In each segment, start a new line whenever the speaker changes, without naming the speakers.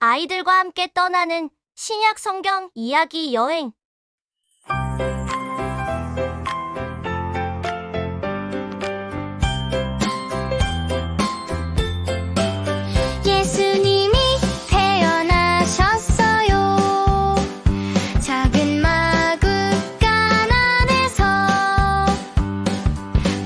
아이들과 함께 떠나는 신약 성경 이야기 여행.
예수님이 태어나셨어요. 작은 마구간 안에서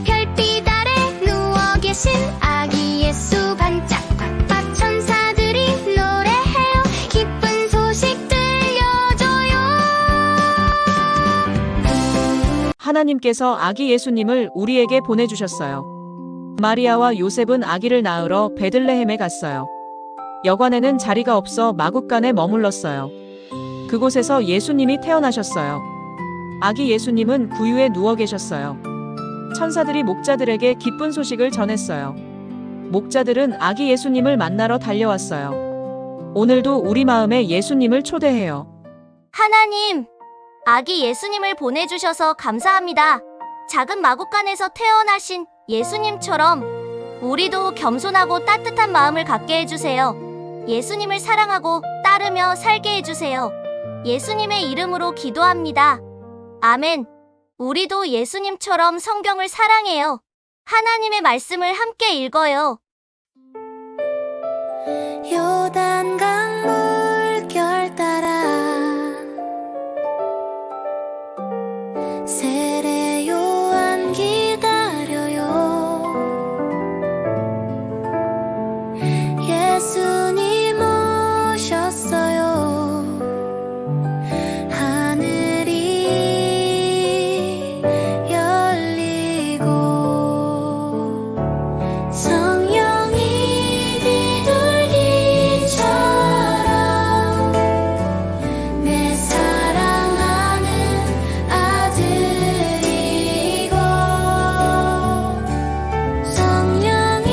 별빛 아래 누워 계신 아기 예수 반짝반짝 천사들이 노래해요. 기쁜 소식 들려줘요.
하나님께서 아기 예수님을 우리에게 보내주셨어요. 마리아와 요셉은 아기를 낳으러 베들레헴에 갔어요. 여관에는 자리가 없어 마구간에 머물렀어요. 그곳에서 예수님이 태어나셨어요. 아기 예수님은 구유에 누워 계셨어요. 천사들이 목자들에게 기쁜 소식을 전했어요. 목자들은 아기 예수님을 만나러 달려왔어요. 오늘도 우리 마음에 예수님을 초대해요.
하나님, 아기 예수님을 보내주셔서 감사합니다. 작은 마구간에서 태어나신 예수님처럼 우리도 겸손하고 따뜻한 마음을 갖게 해주세요. 예수님을 사랑하고 따르며 살게 해주세요. 예수님의 이름으로 기도합니다. 아멘. 우리도 예수님처럼 성경을 사랑해요. 하나님의 말씀을 함께 읽어요.
요단강 물결 따라 세례 요한 기다려요. 예수님 오셨어요. 하늘이 열리고 성령이 비둘기처럼 내 사랑하는 아들이고 성령이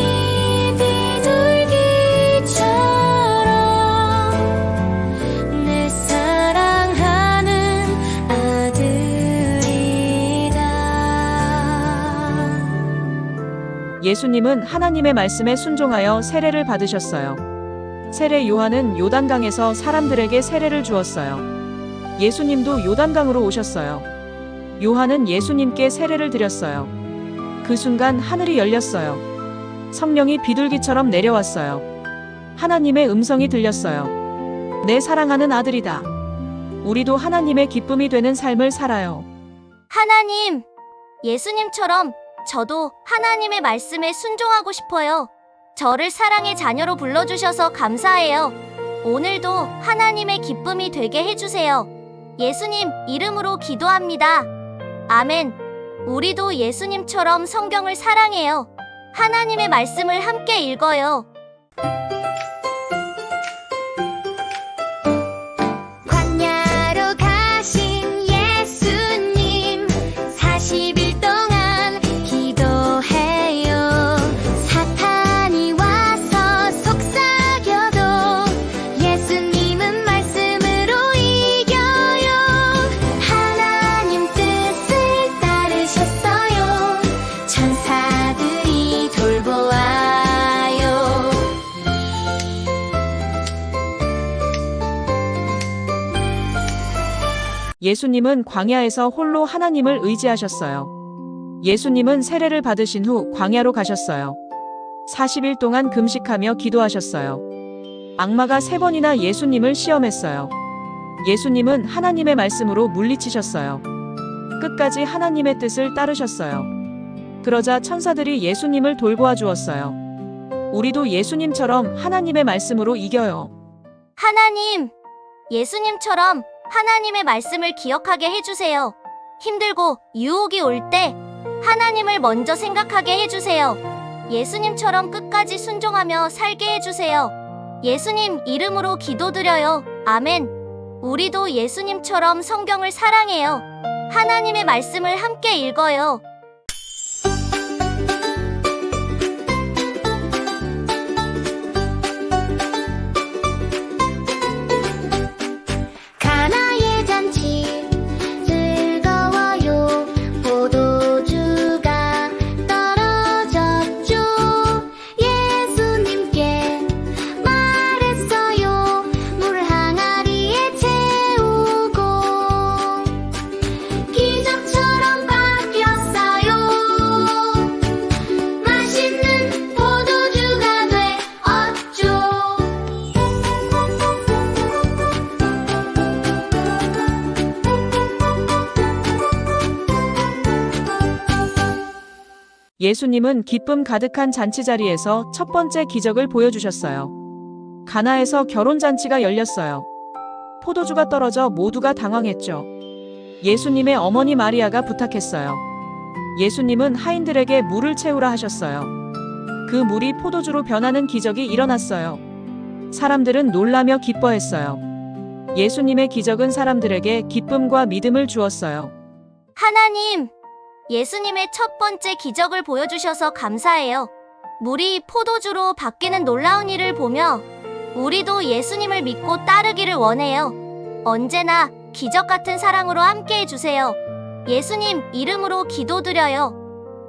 비둘기처럼 내 사랑하는 아들이다.
예수님은 하나님의 말씀에 순종하여 세례를 받으셨어요. 세례 요한은 요단강에서 사람들에게 세례를 주었어요. 예수님도 요단강으로 오셨어요. 요한은 예수님께 세례를 드렸어요. 그 순간 하늘이 열렸어요. 성령이 비둘기처럼 내려왔어요. 하나님의 음성이 들렸어요. 내 사랑하는 아들이다. 우리도 하나님의 기쁨이 되는 삶을 살아요.
하나님, 예수님처럼 저도 하나님의 말씀에 순종하고 싶어요. 저를 사랑의 자녀로 불러주셔서 감사해요. 오늘도 하나님의 기쁨이 되게 해주세요. 예수님 이름으로 기도합니다. 아멘. 우리도 예수님처럼 성경을 사랑해요. 하나님의 말씀을 함께 읽어요.
광야로 가신 예수님 40일 동안 기도해요. 사탄이 와서 속삭여도 예수님은 말씀으로 이겨요. 하나님 뜻을 따르셨어요. 천사들이 돌보아요.
예수님은 광야에서 홀로 하나님을 의지하셨어요. 예수님은 세례를 받으신 후 광야로 가셨어요. 40일 동안 금식하며 기도하셨어요. 악마가 3번이나 예수님을 시험했어요. 예수님은 하나님의 말씀으로 물리치셨어요. 끝까지 하나님의 뜻을 따르셨어요. 그러자 천사들이 예수님을 돌보아 주었어요. 우리도 예수님처럼 하나님의 말씀으로 이겨요.
하나님, 예수님처럼 하나님의 말씀을 기억하게 해주세요. 힘들고 유혹이 올 때 하나님을 먼저 생각하게 해주세요. 예수님처럼 끝까지 순종하며 살게 해주세요. 예수님 이름으로 기도드려요. 아멘. 우리도 예수님처럼 성경을 사랑해요. 하나님의 말씀을 함께 읽어요.
가나의 잔치 즐거워요. 포도주가 떨어졌죠. 예수님께 말했어요.
예수님은 기쁨 가득한 잔치 자리에서 첫 번째 기적을 보여주셨어요. 가나에서 결혼잔치가 열렸어요. 포도주가 떨어져 모두가 당황했죠. 예수님의 어머니 마리아가 부탁했어요. 예수님은 하인들에게 물을 채우라 하셨어요. 그 물이 포도주로 변하는 기적이 일어났어요. 사람들은 놀라며 기뻐했어요. 예수님의 기적은 사람들에게 기쁨과 믿음을 주었어요.
하나님, 예수님의 첫 번째 기적을 보여주셔서 감사해요. 물이 포도주로 바뀌는 놀라운 일을 보며 우리도 예수님을 믿고 따르기를 원해요. 언제나 기적 같은 사랑으로 함께 해주세요. 예수님 이름으로 기도드려요.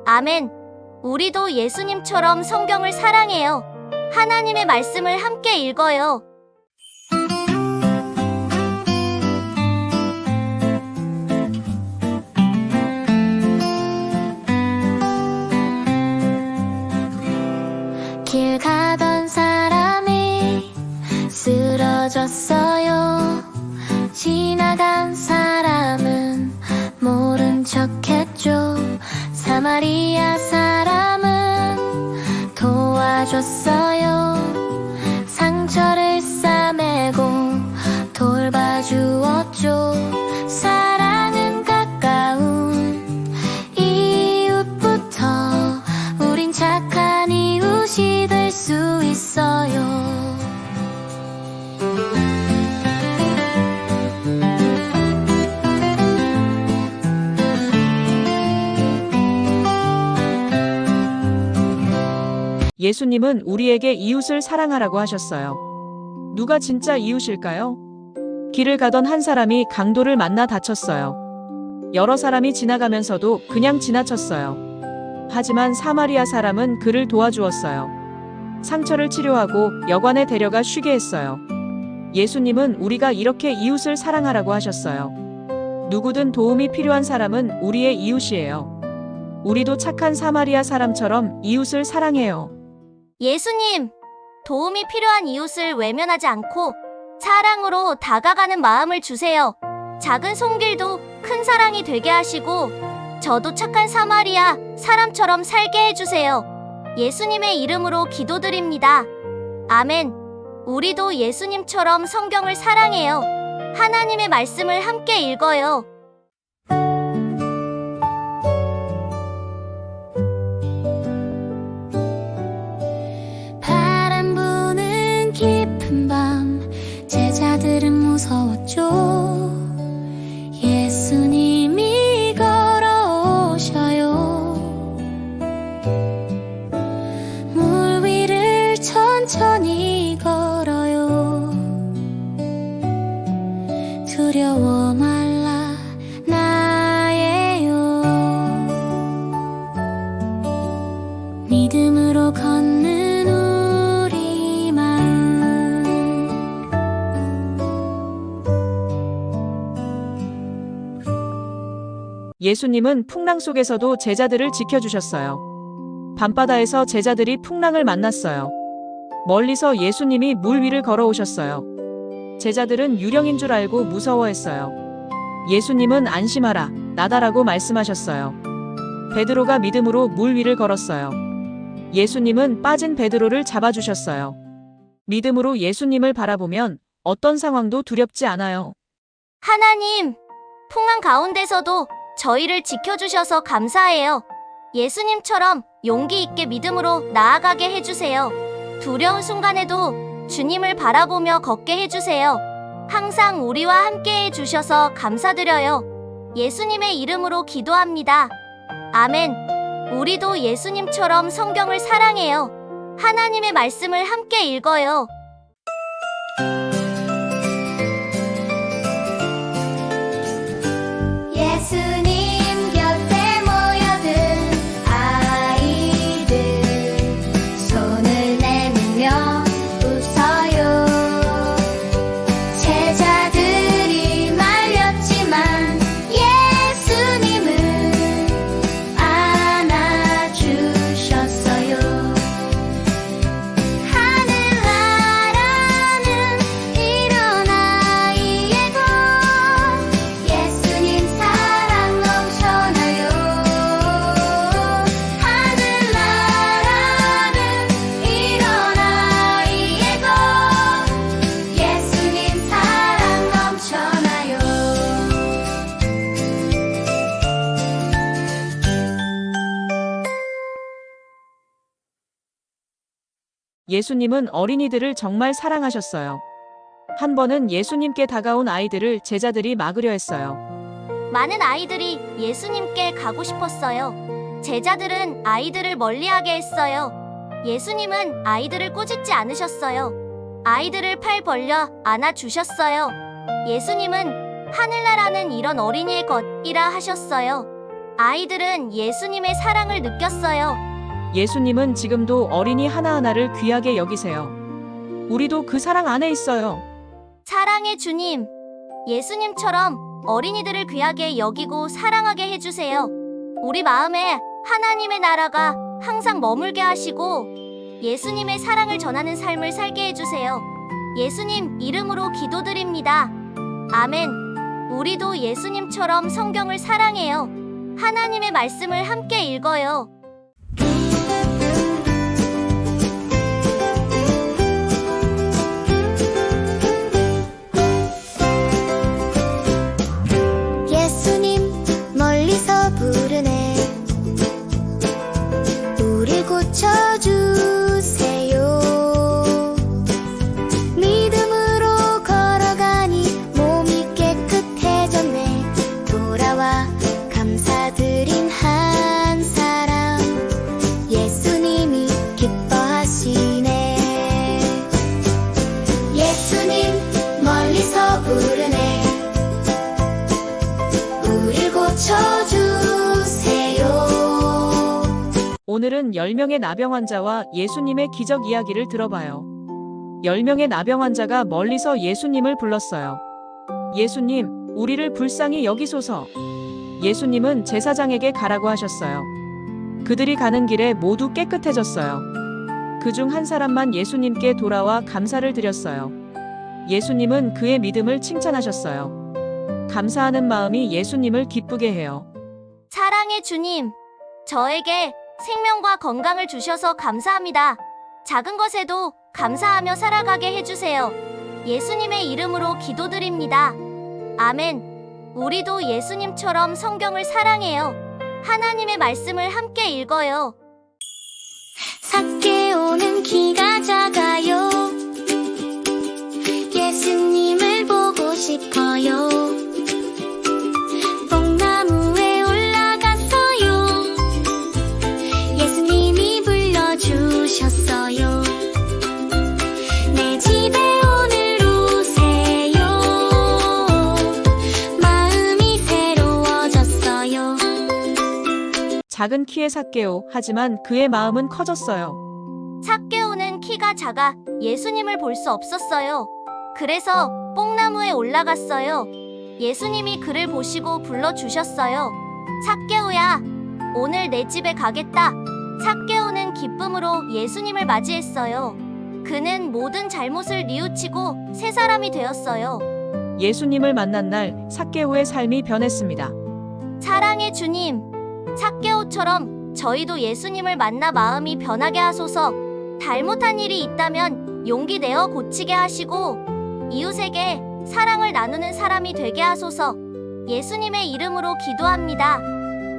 아멘. 우리도 예수님처럼 성경을 사랑해요. 하나님의 말씀을 함께 읽어요.
길 가던 사람이 쓰러졌어요. 지나간 사람은 모른 척했죠. 사마리아 사람은 도와줬어요. 상처를 싸매고 돌봐주었죠. 사랑은 가까운 이웃부터 우린 착한 이웃이 될 수 있어요.
예수님은 우리에게 이웃을 사랑하라고 하셨어요. 누가 진짜 이웃일까요? 길을 가던 한 사람이 강도를 만나 다쳤어요. 여러 사람이 지나가면서도 그냥 지나쳤어요. 하지만 사마리아 사람은 그를 도와주었어요. 상처를 치료하고 여관에 데려가 쉬게 했어요. 예수님은 우리가 이렇게 이웃을 사랑하라고 하셨어요. 누구든 도움이 필요한 사람은 우리의 이웃이에요. 우리도 착한 사마리아 사람처럼 이웃을 사랑해요.
예수님, 도움이 필요한 이웃을 외면하지 않고 사랑으로 다가가는 마음을 주세요. 작은 손길도 큰 사랑이 되게 하시고 저도 착한 사마리아 사람처럼 살게 해주세요. 예수님의 이름으로 기도드립니다. 아멘. 우리도 예수님처럼 성경을 사랑해요. 하나님의 말씀을 함께 읽어요.
바람 부는 깊은 밤 제자들은 무서웠죠. 예수님이 걸어오셔요. 물 위를 천천히 걸어요. 두려워 말라 나예요. 믿음으로 걷는 우리 마음.
예수님은 풍랑 속에서도 제자들을 지켜주셨어요. 밤바다에서 제자들이 풍랑을 만났어요. 멀리서 예수님이 물 위를 걸어오셨어요. 제자들은 유령인 줄 알고 무서워했어요. 예수님은 안심하라, 나다라고 말씀하셨어요. 베드로가 믿음으로 물 위를 걸었어요. 예수님은 빠진 베드로를 잡아주셨어요. 믿음으로 예수님을 바라보면 어떤 상황도 두렵지 않아요.
하나님, 풍랑 가운데서도 저희를 지켜주셔서 감사해요. 예수님처럼 용기 있게 믿음으로 나아가게 해주세요. 두려운 순간에도 주님을 바라보며 걷게 해주세요. 항상 우리와 함께 해주셔서 감사드려요. 예수님의 이름으로 기도합니다. 아멘. 우리도 예수님처럼 성경을 사랑해요. 하나님의 말씀을 함께 읽어요.
예수님 곁에 모여든 아이들 손을 내밀며 웃어요. 제자들이 말렸지만 예수님은 안아주셨어요. 하늘
예수님은 어린이들을 정말 사랑하셨어요. 한 번은 예수님께 다가온 아이들을 제자들이 막으려 했어요.
많은 아이들이 예수님께 가고 싶었어요. 제자들은 아이들을 멀리하게 했어요. 예수님은 아이들을 꾸짖지 않으셨어요. 아이들을 팔 벌려 안아주셨어요. 예수님은 하늘나라는 이런 어린이의 것이라 하셨어요. 아이들은 예수님의 사랑을 느꼈어요.
예수님은 지금도 어린이 하나하나를 귀하게 여기세요. 우리도 그 사랑 안에 있어요.
사랑의 주님, 예수님처럼 어린이들을 귀하게 여기고 사랑하게 해주세요. 우리 마음에 하나님의 나라가 항상 머물게 하시고 예수님의 사랑을 전하는 삶을 살게 해주세요. 예수님 이름으로 기도드립니다. 아멘. 우리도 예수님처럼 성경을 사랑해요. 하나님의 말씀을 함께 읽어요.
예수님 멀리서 부르네 우릴 고쳐주세요 믿음으로 걸어가니 몸이 깨끗해졌네 돌아와 감사드린 한 사람 예수님이 기뻐하시네 예수님 멀리서 부르네 우릴 고쳐주세요
오늘은 10명의 나병 환자와 예수님의 기적 이야기를 들어봐요. 10명의 나병 환자가 멀리서 예수님을 불렀어요. 예수님, 우리를 불쌍히 여기소서. 예수님은 제사장에게 가라고 하셨어요. 그들이 가는 길에 모두 깨끗해졌어요. 그중 한 사람만 예수님께 돌아와 감사를 드렸어요. 예수님은 그의 믿음을 칭찬하셨어요. 감사하는 마음이 예수님을 기쁘게 해요.
사랑의 주님, 저에게 생명과 건강을 주셔서 감사합니다. 작은 것에도 감사하며 살아가게 해주세요. 예수님의 이름으로 기도드립니다. 아멘. 우리도 예수님처럼 성경을 사랑해요. 하나님의 말씀을 함께 읽어요.
삭개오는 키가 작아요 예수님을 보고 싶어요 뽕나무에 올라갔어요 예수님이 불러주셨어요 내 집에 오늘 오세요 마음이 새로워졌어요
작은 키의 삭개오, 하지만 그의 마음은 커졌어요.
삭개오는 키가 작아 예수님을 볼 수 없었어요. 그래서 뽕나무에 올라갔어요. 예수님이 그를 보시고 불러주셨어요. 삭개오야, 오늘 내 집에 가겠다. 삭개오는 기쁨으로 예수님을 맞이했어요. 그는 모든 잘못을 뉘우치고 새 사람이 되었어요.
예수님을 만난 날 삭개오의 삶이 변했습니다.
사랑의 주님, 삭개오처럼 저희도 예수님을 만나 마음이 변하게 하소서. 잘못한 일이 있다면 용기 내어 고치게 하시고 이웃에게 사랑을 나누는 사람이 되게 하소서. 예수님의 이름으로 기도합니다.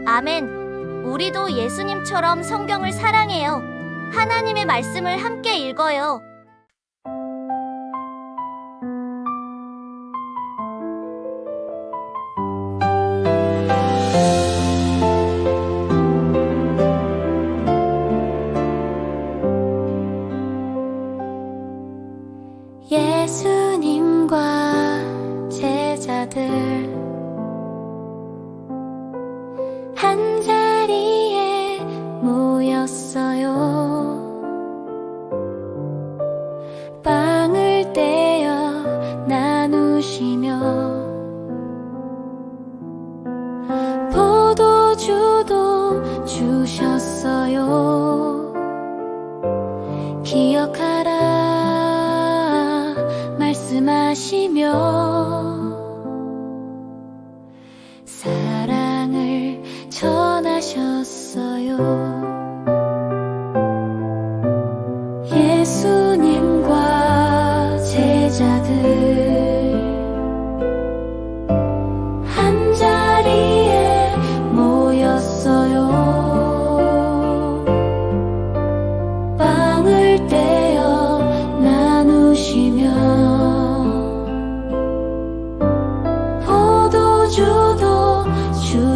아멘. 우리도 예수님처럼 성경을 사랑해요. 하나님의 말씀을 함께 읽어요.
예수님과 제자들 한 자리에 모였어요. 빵을 떼어 나누시며 포도주도 주셨어요. 기억하라 말씀하시며 사랑을 전하셨어요. 예수님과 제자들 한 자리에 모였어요. 빵을 떼어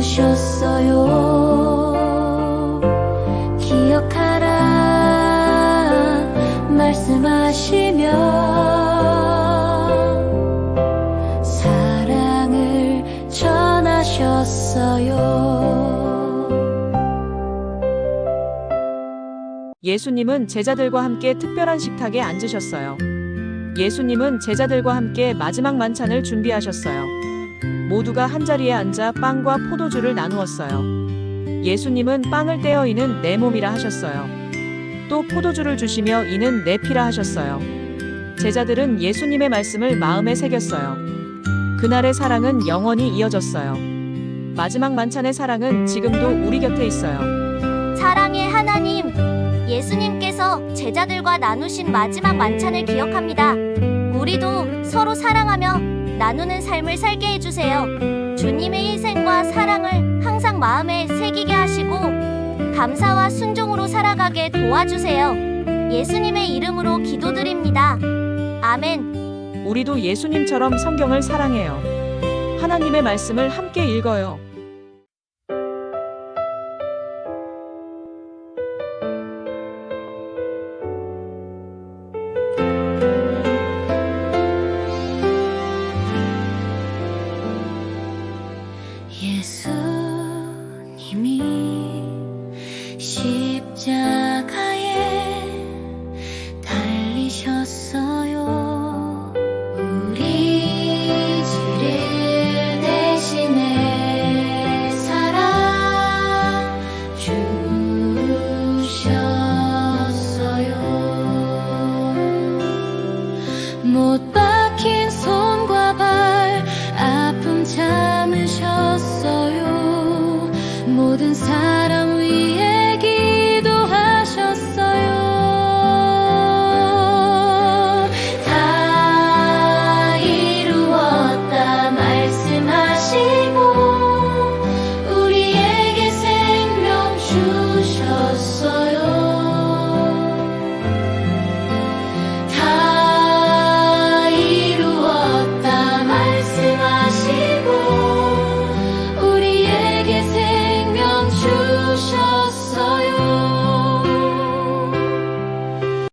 오셨어요. 기억하라 말씀하시며 사랑을 전하셨어요.
예수님은 제자들과 함께 특별한 식탁에 앉으셨어요. 예수님은 제자들과 함께 마지막 만찬을 준비하셨어요. 모두가 한자리에 앉아 빵과 포도주를 나누었어요. 예수님은 빵을 떼어 이는 내 몸이라 하셨어요. 또 포도주를 주시며 이는 내 피라 하셨어요. 제자들은 예수님의 말씀을 마음에 새겼어요. 그날의 사랑은 영원히 이어졌어요. 마지막 만찬의 사랑은 지금도 우리 곁에 있어요.
사랑의 하나님, 예수님께서 제자들과 나누신 마지막 만찬을 기억합니다. 우리도 서로 사랑하며 나누는 삶을 살게 해주세요. 주님의 희생과 사랑을 항상 마음에 새기게 하시고 감사와 순종으로 살아가게 도와주세요. 예수님의 이름으로 기도드립니다. 아멘.
우리도 예수님처럼 성경을 사랑해요. 하나님의 말씀을 함께 읽어요.
예수님이 십자가에 달리셨어요. 우리 죄를 대신해 살아 주셨어요. 못 박힌 손과 발 아픔 참으셨어요. 모든 사람 위해 기도하셨어요. 다 이루었다 말씀하시고 우리에게 생명 주셨어요. 다 이루었다 말씀하시고 우리에게 생명 주셨어요.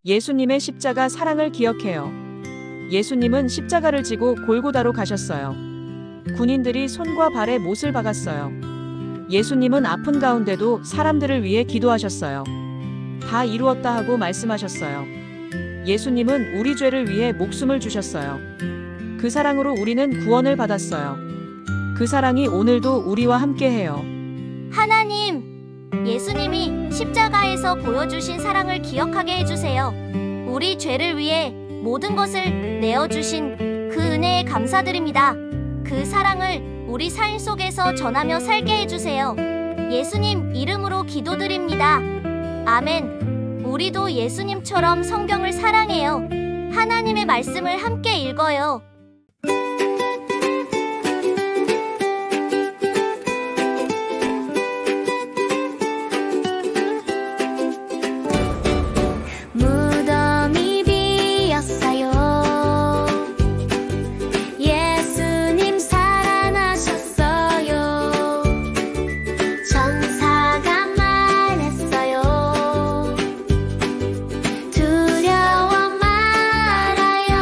예수님의 십자가 사랑을 기억해요. 예수님은 십자가를 지고 골고다로 가셨어요. 군인들이 손과 발에 못을 박았어요. 예수님은 아픈 가운데도 사람들을 위해 기도하셨어요. 다 이루었다 하고 말씀하셨어요. 예수님은 우리 죄를 위해 목숨을 주셨어요. 그 사랑으로 우리는 구원을 받았어요. 그 사랑이 오늘도 우리와 함께해요.
하나님, 예수님이 십자가에서 보여주신 사랑을 기억하게 해주세요. 우리 죄를 위해 모든 것을 내어주신 그 은혜에 감사드립니다. 그 사랑을 우리 삶 속에서 전하며 살게 해주세요. 예수님 이름으로 기도드립니다. 아멘. 우리도 예수님처럼 성경을 사랑해요. 하나님의 말씀을 함께 읽어요.
무덤이 비었어요. 예수님 살아나셨어요. 천사가 말했어요. 두려워 말아요.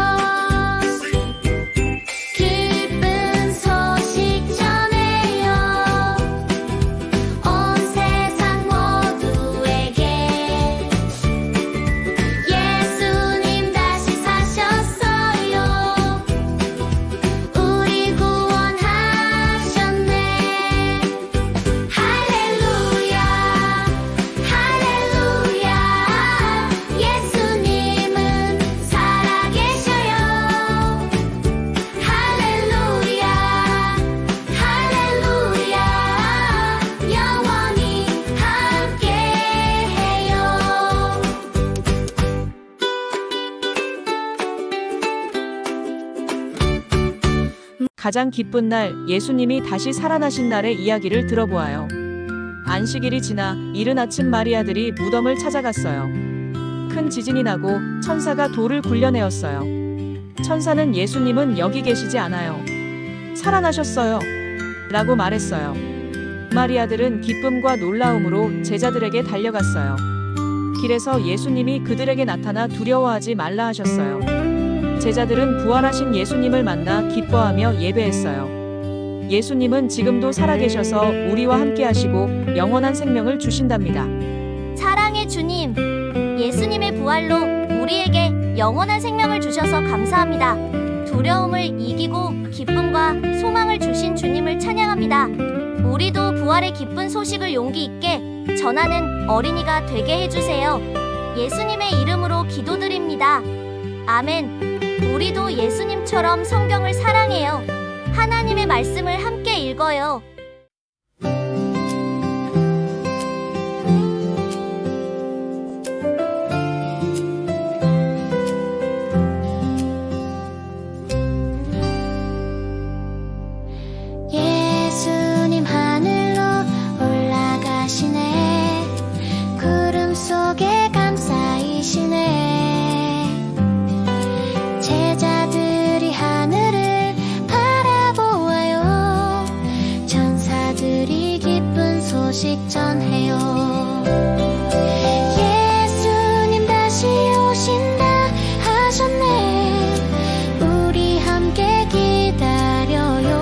기쁜 소식 전해요. 온 세상 모두에게 예수님 다시 사셨어요. 우리 구원하셨네. 할렐루야 할렐루야. 예수님은 살아계셔요. 할렐루야 할렐루야. 영원히 함께해요.
가장 기쁜 날, 예수님이 다시 살아나신 날의 이야기를 들어보아요. 안식일이 지나 이른 아침 마리아들이 무덤을 찾아갔어요. 큰 지진이 나고 천사가 돌을 굴려내었어요. 천사는 예수님은 여기 계시지 않아요. 살아나셨어요. 라고 말했어요. 마리아들은 기쁨과 놀라움으로 제자들에게 달려갔어요. 길에서 예수님이 그들에게 나타나 두려워하지 말라 하셨어요. 제자들은 부활하신 예수님을 만나 기뻐하며 예배했어요. 예수님은 지금도 살아계셔서 우리와 함께 하시고 영원한 생명을 주신답니다.
사랑의 주님, 예수님의 부활로 우리에게 영원한 생명을 주셔서 감사합니다. 두려움을 이기고 기쁨과 소망을 주신 주님을 찬양합니다. 우리도 부활의 기쁜 소식을 용기 있게 전하는 어린이가 되게 해주세요. 예수님의 이름으로 기도드립니다. 아멘. 우리도 예수님처럼 성경을 사랑해요. 하나님의 말씀을 함께 읽어요.
예수님 하늘로 올라가시네. 구름 속에 감싸이시네. 제자들이 하늘을 바라보아요. 천사들이 기쁜 소식 전해요. 예수님 다시 오신다 하셨네. 우리 함께 기다려요.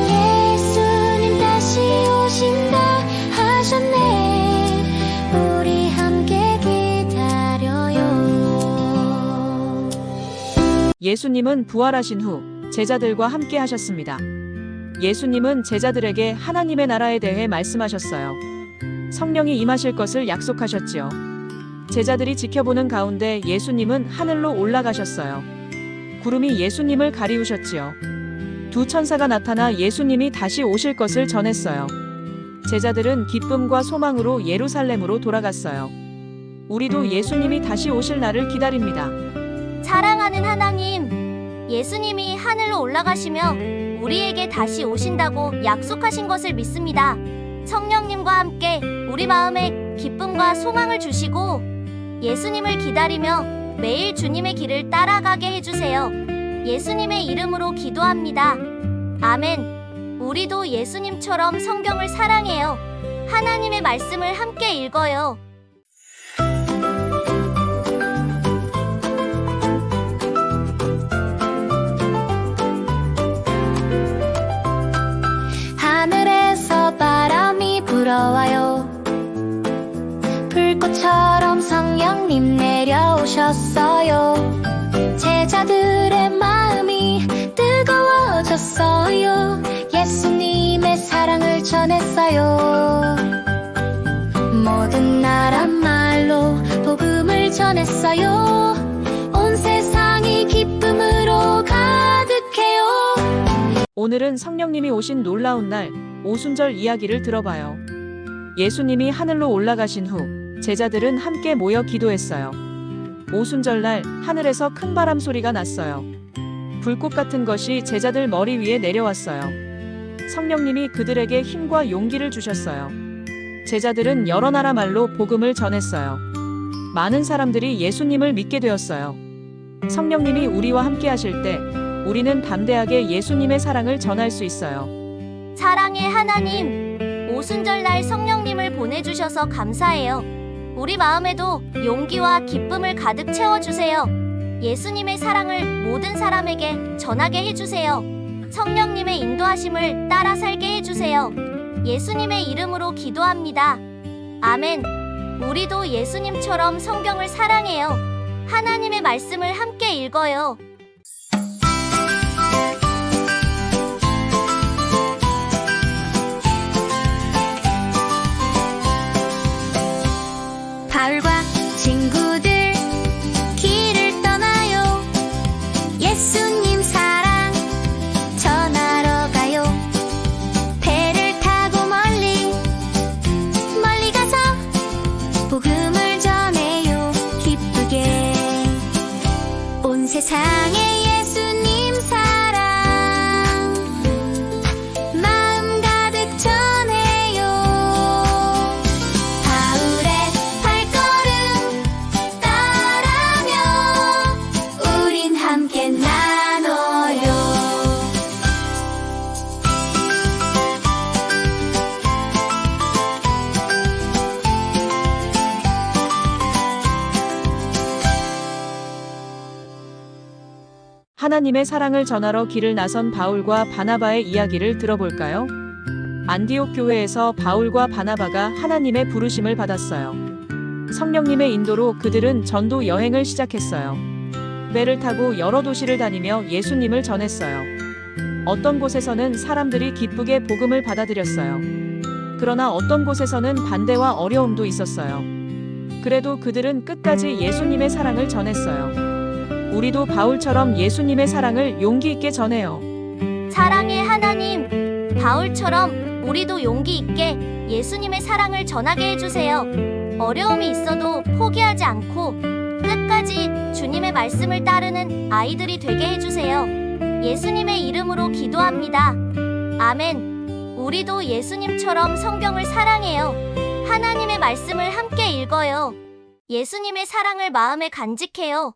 예수님 다시 오신다 하셨네. 우리 함께 기다려요.
예수님은 부활하신 후 제자들과 함께 하셨습니다. 예수님은 제자들에게 하나님의 나라에 대해 말씀하셨어요. 성령이 임하실 것을 약속하셨지요. 제자들이 지켜보는 가운데 예수님은 하늘로 올라가셨어요. 구름이 예수님을 가리우셨지요. 두 천사가 나타나 예수님이 다시 오실 것을 전했어요. 제자들은 기쁨과 소망으로 예루살렘으로 돌아갔어요. 우리도 예수님이 다시 오실 날을 기다립니다.
사랑하는 하나님, 예수님이 하늘로 올라가시며 우리에게 다시 오신다고 약속하신 것을 믿습니다. 성령님과 함께 우리 마음에 기쁨과 소망을 주시고 예수님을 기다리며 매일 주님의 길을 따라가게 해주세요. 예수님의 이름으로 기도합니다. 아멘. 우리도 예수님처럼 성경을 사랑해요. 하나님의 말씀을 함께 읽어요.
하늘에서 바람이 불어와요. 불꽃처럼 성령님 내려오셨어요. 제자들의 마음이 뜨거워졌어요. 예수님의 사랑을 전했어요. 모든 나라 말로 복음을 전했어요. 온 세상이 기쁨으로 가득해요.
오늘은 성령님이 오신 놀라운 날, 오순절 이야기를 들어봐요. 예수님이 하늘로 올라가신 후 제자들은 함께 모여 기도했어요. 오순절날 하늘에서 큰 바람 소리가 났어요. 불꽃 같은 것이 제자들 머리 위에 내려왔어요. 성령님이 그들에게 힘과 용기를 주셨어요. 제자들은 여러 나라 말로 복음을 전했어요. 많은 사람들이 예수님을 믿게 되었어요. 성령님이 우리와 함께 하실 때 우리는 담대하게 예수님의 사랑을 전할 수 있어요.
사랑의 하나님, 오순절날 성령님을 보내주셔서 감사해요. 우리 마음에도 용기와 기쁨을 가득 채워주세요. 예수님의 사랑을 모든 사람에게 전하게 해주세요. 성령님의 인도하심을 따라 살게 해주세요. 예수님의 이름으로 기도합니다. 아멘. 우리도 예수님처럼 성경을 사랑해요. 하나님의 말씀을 함께 읽어요.
바울과 친구들 길을 떠나요. 예수님 사랑 전하러 가요. 배를 타고 멀리 가서 복음을 전해요. 기쁘게 온 세상에 예수님 사랑 마음 가득 전해요. 바울의 발걸음 따라며 우린 함께 나눠요.
하나님의 사랑을 전하러 길을 나선 바울과 바나바의 이야기를 들어볼까요? 안디옥 교회에서 바울과 바나바가 하나님의 부르심을 받았어요. 성령님의 인도로 그들은 전도 여행을 시작했어요. 배를 타고 여러 도시를 다니며 예수님을 전했어요. 어떤 곳에서는 사람들이 기쁘게 복음을 받아들였어요. 그러나 어떤 곳에서는 반대와 어려움도 있었어요. 그래도 그들은 끝까지 예수님의 사랑을 전했어요. 우리도 바울처럼 예수님의 사랑을 용기 있게 전해요.
사랑의 하나님, 바울처럼 우리도 용기 있게 예수님의 사랑을 전하게 해주세요. 어려움이 있어도 포기하지 않고 끝까지 주님의 말씀을 따르는 아이들이 되게 해주세요. 예수님의 이름으로 기도합니다. 아멘. 우리도 예수님처럼 성경을 사랑해요. 하나님의 말씀을 함께 읽어요. 예수님의 사랑을 마음에 간직해요.